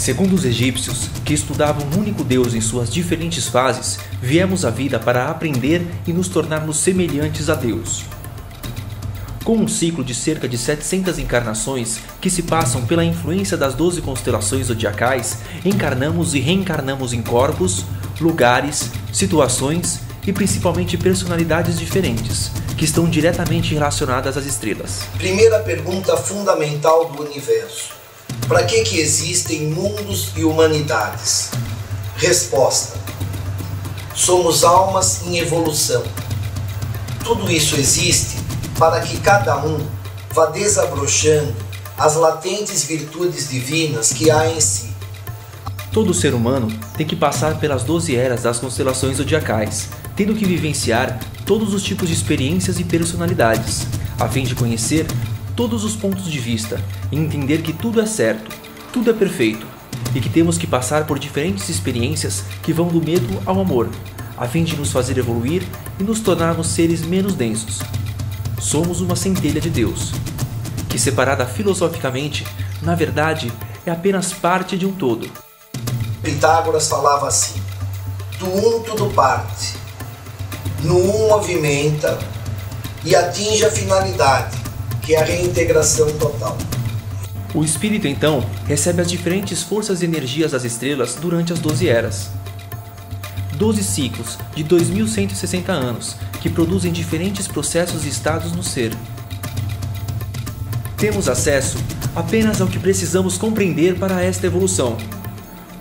Segundo os egípcios, que estudavam um único Deus em suas diferentes fases, viemos à vida para aprender e nos tornarmos semelhantes a Deus. Com um ciclo de cerca de 700 encarnações que se passam pela influência das 12 constelações zodiacais, encarnamos e reencarnamos em corpos, lugares, situações e principalmente personalidades diferentes, que estão diretamente relacionadas às estrelas. Primeira pergunta fundamental do universo: para que existem mundos e humanidades? Resposta: somos almas em evolução. Tudo isso existe para que cada um vá desabrochando as latentes virtudes divinas que há em si. Todo ser humano tem que passar pelas 12 eras das constelações zodiacais, tendo que vivenciar todos os tipos de experiências e personalidades, a fim de conhecer todos os pontos de vista e entender que tudo é certo, tudo é perfeito, e que temos que passar por diferentes experiências que vão do medo ao amor, a fim de nos fazer evoluir e nos tornarmos seres menos densos. Somos uma centelha de Deus, que separada filosoficamente, na verdade, é apenas parte de um todo. Pitágoras falava assim: do um tudo parte, no um movimenta e atinge a finalidade, que é a reintegração total. O espírito, então, recebe as diferentes forças e energias das estrelas durante as 12 eras. 12 ciclos de 2160 anos, que produzem diferentes processos e estados no ser. Temos acesso apenas ao que precisamos compreender para esta evolução.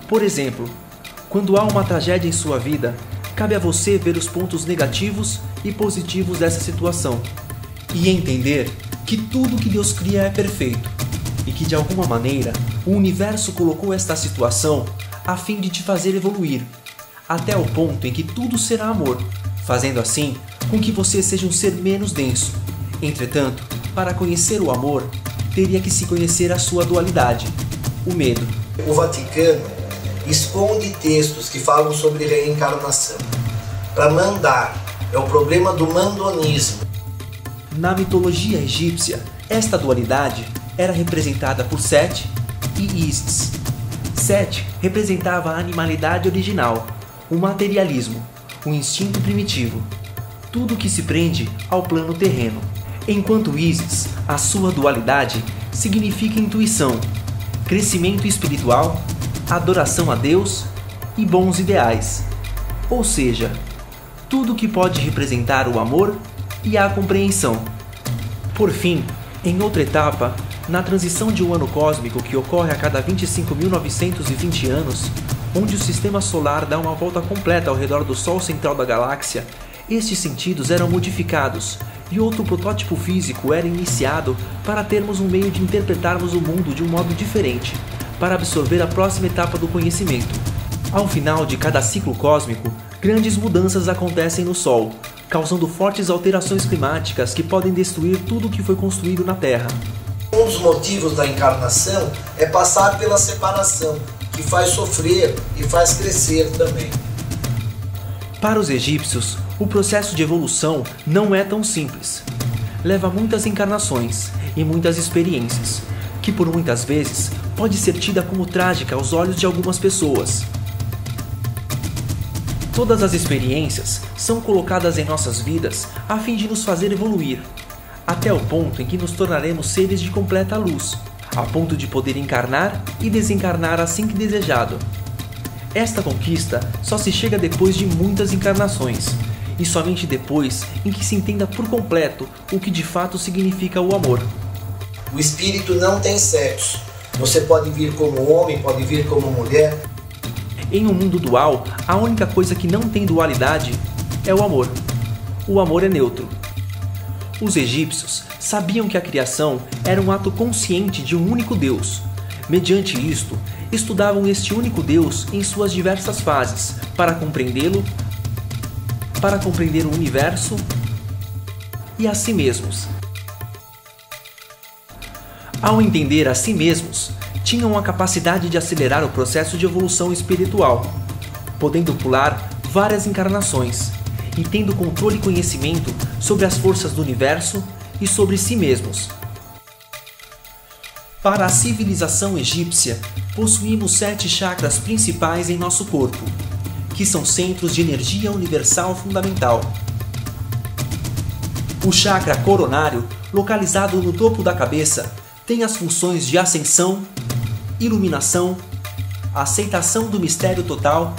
Por exemplo, quando há uma tragédia em sua vida, cabe a você ver os pontos negativos e positivos dessa situação e entender que tudo que Deus cria é perfeito e que de alguma maneira o universo colocou esta situação a fim de te fazer evoluir, até o ponto em que tudo será amor, fazendo assim com que você seja um ser menos denso. Entretanto, para conhecer o amor, teria que se conhecer a sua dualidade, o medo. O Vaticano esconde textos que falam sobre reencarnação. Para mandar, é o problema do mandonismo. Na mitologia egípcia, esta dualidade era representada por Sete e Ísis. Sete representava a animalidade original, o materialismo, o instinto primitivo, tudo que se prende ao plano terreno, enquanto Ísis, a sua dualidade, significa intuição, crescimento espiritual, adoração a Deus e bons ideais, ou seja, tudo que pode representar o amor e a compreensão. Por fim, em outra etapa, na transição de um ano cósmico que ocorre a cada 25.920 anos, onde o sistema solar dá uma volta completa ao redor do Sol central da galáxia, estes sentidos eram modificados e outro protótipo físico era iniciado para termos um meio de interpretarmos o mundo de um modo diferente, para absorver a próxima etapa do conhecimento. Ao final de cada ciclo cósmico, grandes mudanças acontecem no Sol, causando fortes alterações climáticas que podem destruir tudo o que foi construído na Terra. Um dos motivos da encarnação é passar pela separação, que faz sofrer e faz crescer também. Para os egípcios, o processo de evolução não é tão simples. Leva muitas encarnações e muitas experiências, que por muitas vezes pode ser tida como trágica aos olhos de algumas pessoas. Todas as experiências são colocadas em nossas vidas a fim de nos fazer evoluir, até o ponto em que nos tornaremos seres de completa luz, a ponto de poder encarnar e desencarnar assim que desejado. Esta conquista só se chega depois de muitas encarnações, e somente depois em que se entenda por completo o que de fato significa o amor. O espírito não tem sexo. Você pode vir como homem, pode vir como mulher. Em um mundo dual, a única coisa que não tem dualidade é o amor. O amor é neutro. Os egípcios sabiam que a criação era um ato consciente de um único Deus. Mediante isto, estudavam este único Deus em suas diversas fases, para compreendê-lo, para compreender o universo e a si mesmos. Ao entender a si mesmos, tinham a capacidade de acelerar o processo de evolução espiritual, podendo pular várias encarnações e tendo controle e conhecimento sobre as forças do universo e sobre si mesmos. Para a civilização egípcia, possuímos 7 chakras principais em nosso corpo, que são centros de energia universal fundamental. O chakra coronário, localizado no topo da cabeça, tem as funções de ascensão, iluminação, aceitação do mistério total,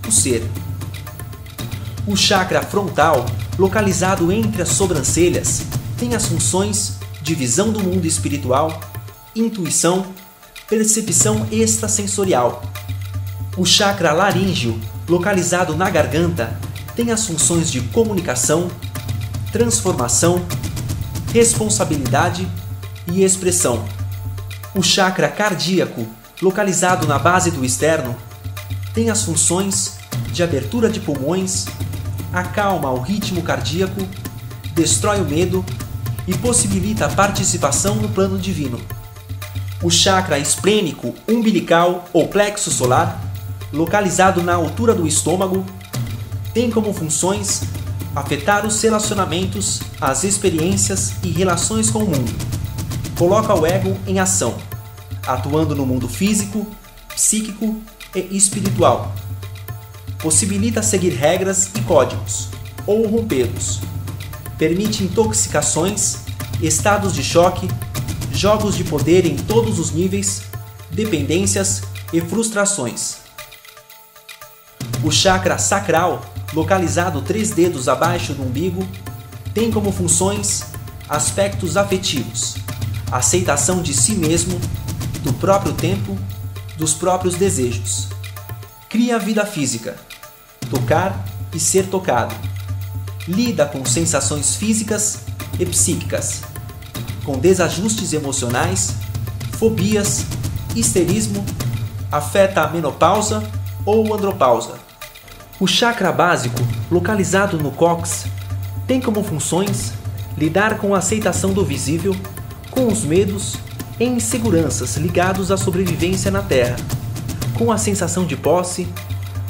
o ser. O chakra frontal, localizado entre as sobrancelhas, tem as funções de visão do mundo espiritual, intuição, percepção extrasensorial. O chakra laríngeo, localizado na garganta, tem as funções de comunicação, transformação, responsabilidade e expressão. O chakra cardíaco, localizado na base do externo, tem as funções de abertura de pulmões, acalma o ritmo cardíaco, destrói o medo e possibilita a participação no plano divino. O chakra esplênico umbilical ou plexo solar, localizado na altura do estômago, tem como funções afetar os relacionamentos, as experiências e relações com o mundo. Coloca o ego em ação, atuando no mundo físico, psíquico e espiritual. Possibilita seguir regras e códigos, ou rompê-los. Permite intoxicações, estados de choque, jogos de poder em todos os níveis, dependências e frustrações. O chakra sacral, localizado 3 dedos abaixo do umbigo, tem como funções aspectos afetivos, aceitação de si mesmo, do próprio tempo, dos próprios desejos. Cria a vida física, tocar e ser tocado. Lida com sensações físicas e psíquicas, com desajustes emocionais, fobias, histerismo, afeta a menopausa ou andropausa. O chakra básico, localizado no cóccix, tem como funções lidar com a aceitação do visível, com os medos e inseguranças ligados à sobrevivência na Terra, com a sensação de posse,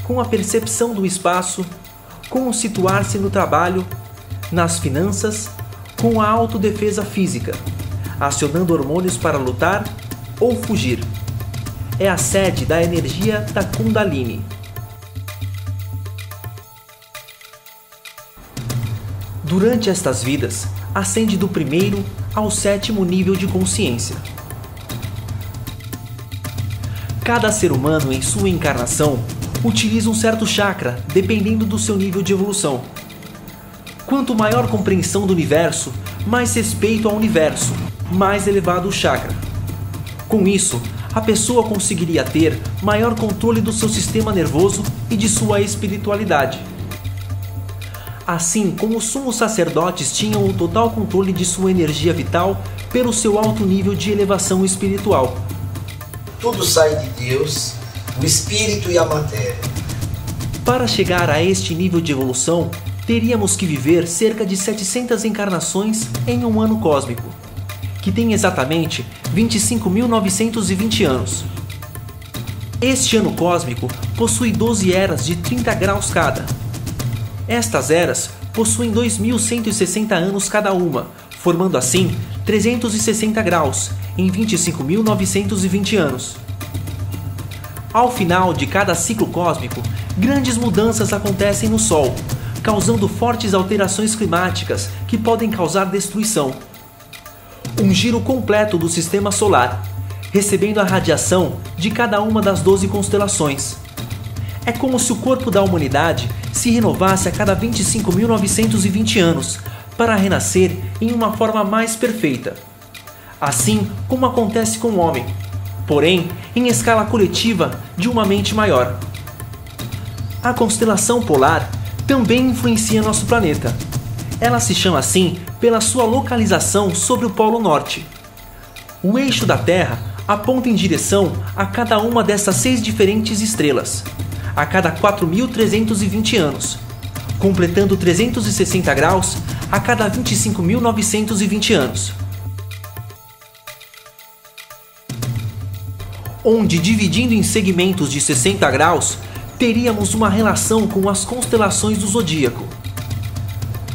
com a percepção do espaço, com o situar-se no trabalho, nas finanças, com a autodefesa física, acionando hormônios para lutar ou fugir. É a sede da energia da Kundalini. Durante estas vidas, ascende do 1º ao 7º nível de consciência. Cada ser humano em sua encarnação utiliza um certo chakra, dependendo do seu nível de evolução. Quanto maior compreensão do universo, mais respeito ao universo, mais elevado o chakra. Com isso, a pessoa conseguiria ter maior controle do seu sistema nervoso e de sua espiritualidade. Assim como os sumos sacerdotes tinham o total controle de sua energia vital pelo seu alto nível de elevação espiritual. Tudo sai de Deus, o espírito e a matéria. Para chegar a este nível de evolução, teríamos que viver cerca de 700 encarnações em um ano cósmico, que tem exatamente 25.920 anos. Este ano cósmico possui 12 eras de 30 graus cada. Estas eras possuem 2.160 anos cada uma, formando assim 360 graus em 25.920 anos. Ao final de cada ciclo cósmico, grandes mudanças acontecem no Sol, causando fortes alterações climáticas que podem causar destruição. Um giro completo do sistema solar, recebendo a radiação de cada uma das 12 constelações. É como se o corpo da humanidade se renovasse a cada 25.920 anos, para renascer em uma forma mais perfeita. Assim como acontece com o homem, porém em escala coletiva de uma mente maior. A constelação polar também influencia nosso planeta. Ela se chama assim pela sua localização sobre o Polo Norte. O eixo da Terra aponta em direção a cada uma dessas 6 diferentes estrelas, a cada 4.320 anos, completando 360 graus a cada 25.920 anos. Onde, dividindo em segmentos de 60 graus, teríamos uma relação com as constelações do zodíaco.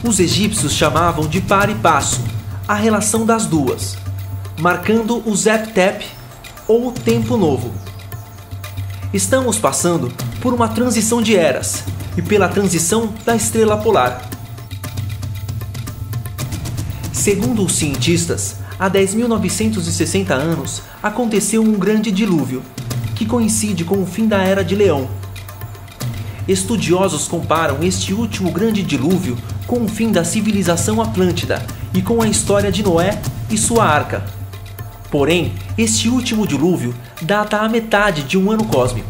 Os egípcios chamavam de par e passo, a relação das duas. marcando o Zep-Tep, ou Tempo Novo. Estamos passando por uma transição de eras e pela transição da estrela polar. Segundo os cientistas, há 10.960 anos aconteceu um grande dilúvio, que coincide com o fim da Era de Leão. Estudiosos comparam este último grande dilúvio com o fim da civilização Atlântida e com a história de Noé e sua arca. Porém, este último dilúvio data a metade de um ano cósmico.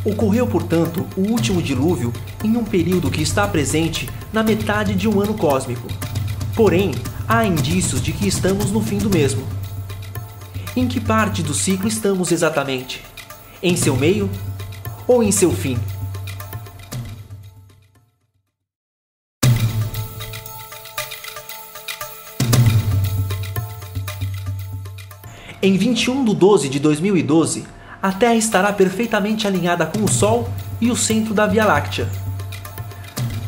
Ocorreu, portanto, o último dilúvio em um período que está presente na metade de um ano cósmico. Porém, há indícios de que estamos no fim do mesmo. Em que parte do ciclo estamos exatamente? Em seu meio ou em seu fim? Em 21/12 de 2012, a Terra estará perfeitamente alinhada com o Sol e o centro da Via Láctea.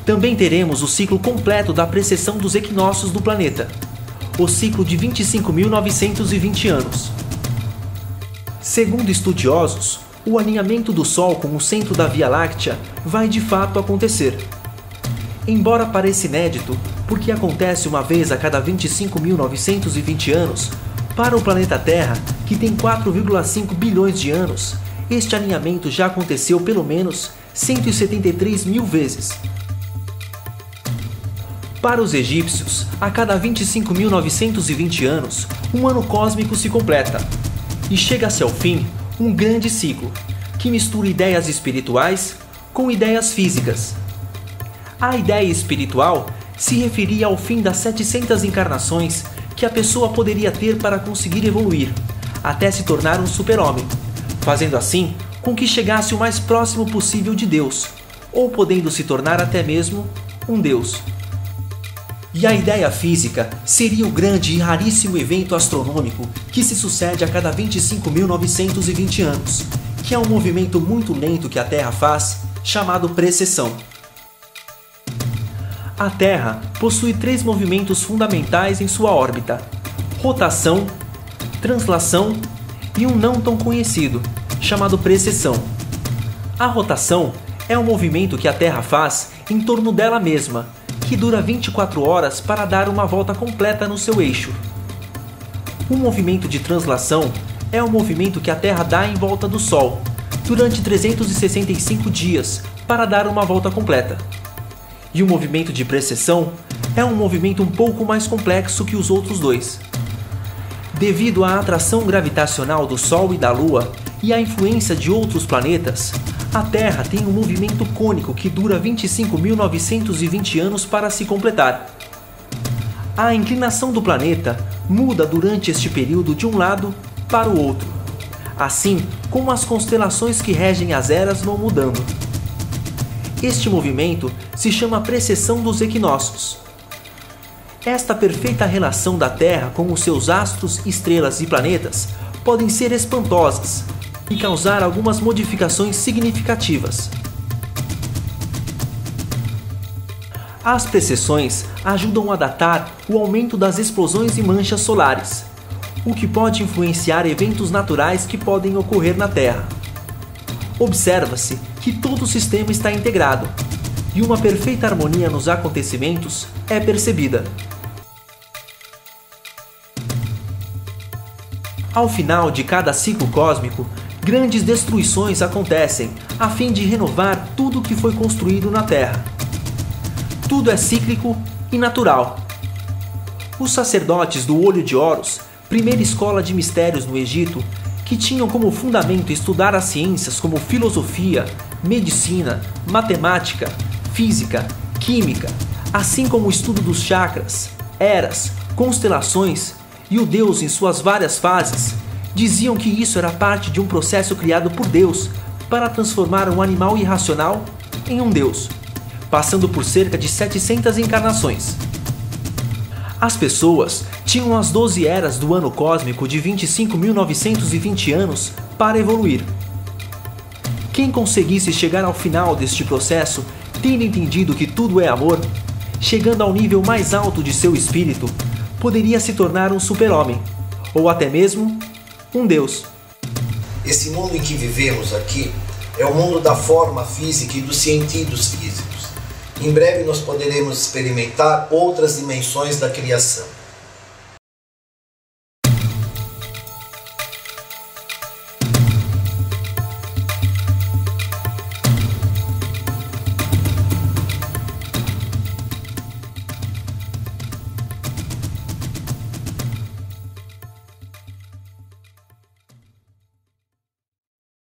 Também teremos o ciclo completo da precessão dos equinócios do planeta, o ciclo de 25.920 anos. Segundo estudiosos, o alinhamento do Sol com o centro da Via Láctea vai de fato acontecer. Embora pareça inédito, porque acontece uma vez a cada 25.920 anos, para o planeta Terra, que tem 4,5 bilhões de anos, este alinhamento já aconteceu pelo menos 173 mil vezes. Para os egípcios, a cada 25.920 anos, um ano cósmico se completa, e chega-se ao fim um grande ciclo, que mistura ideias espirituais com ideias físicas. A ideia espiritual se referia ao fim das 700 encarnações que a pessoa poderia ter para conseguir evoluir, até se tornar um super-homem, fazendo assim com que chegasse o mais próximo possível de Deus, ou podendo se tornar até mesmo um Deus. E a ideia física seria o grande e raríssimo evento astronômico que se sucede a cada 25.920 anos, que é um movimento muito lento que a Terra faz, chamado precessão. A Terra possui 3 movimentos fundamentais em sua órbita: rotação, translação e um não tão conhecido, chamado precessão. A rotação é um movimento que a Terra faz em torno dela mesma, que dura 24 horas para dar uma volta completa no seu eixo. O movimento de translação é o movimento que a Terra dá em volta do Sol, durante 365 dias, para dar uma volta completa. E o movimento de precessão é um movimento um pouco mais complexo que os outros dois. Devido à atração gravitacional do Sol e da Lua e à influência de outros planetas, a Terra tem um movimento cônico que dura 25.920 anos para se completar. A inclinação do planeta muda durante este período de um lado para o outro, assim como as constelações que regem as eras vão mudando. Este movimento se chama precessão dos equinócios. Esta perfeita relação da Terra com os seus astros, estrelas e planetas podem ser espantosas e causar algumas modificações significativas. As precessões ajudam a datar o aumento das explosões e manchas solares, o que pode influenciar eventos naturais que podem ocorrer na Terra. Observa-se que todo o sistema está integrado, e uma perfeita harmonia nos acontecimentos é percebida. Ao final de cada ciclo cósmico, grandes destruições acontecem a fim de renovar tudo o que foi construído na Terra. Tudo é cíclico e natural. Os sacerdotes do Olho de Horus, primeira escola de mistérios no Egito, que tinham como fundamento estudar as ciências como filosofia, medicina, matemática, física, química, assim como o estudo dos chakras, eras, constelações e o Deus em suas várias fases, diziam que isso era parte de um processo criado por Deus para transformar um animal irracional em um Deus, passando por cerca de 700 encarnações. As pessoas tinham as 12 eras do ano cósmico de 25.920 anos para evoluir. Quem conseguisse chegar ao final deste processo, tendo entendido que tudo é amor, chegando ao nível mais alto de seu espírito, poderia se tornar um super-homem, ou até mesmo um Deus. Esse mundo em que vivemos aqui é o mundo da forma física e dos sentidos físicos. Em breve nós poderemos experimentar outras dimensões da criação.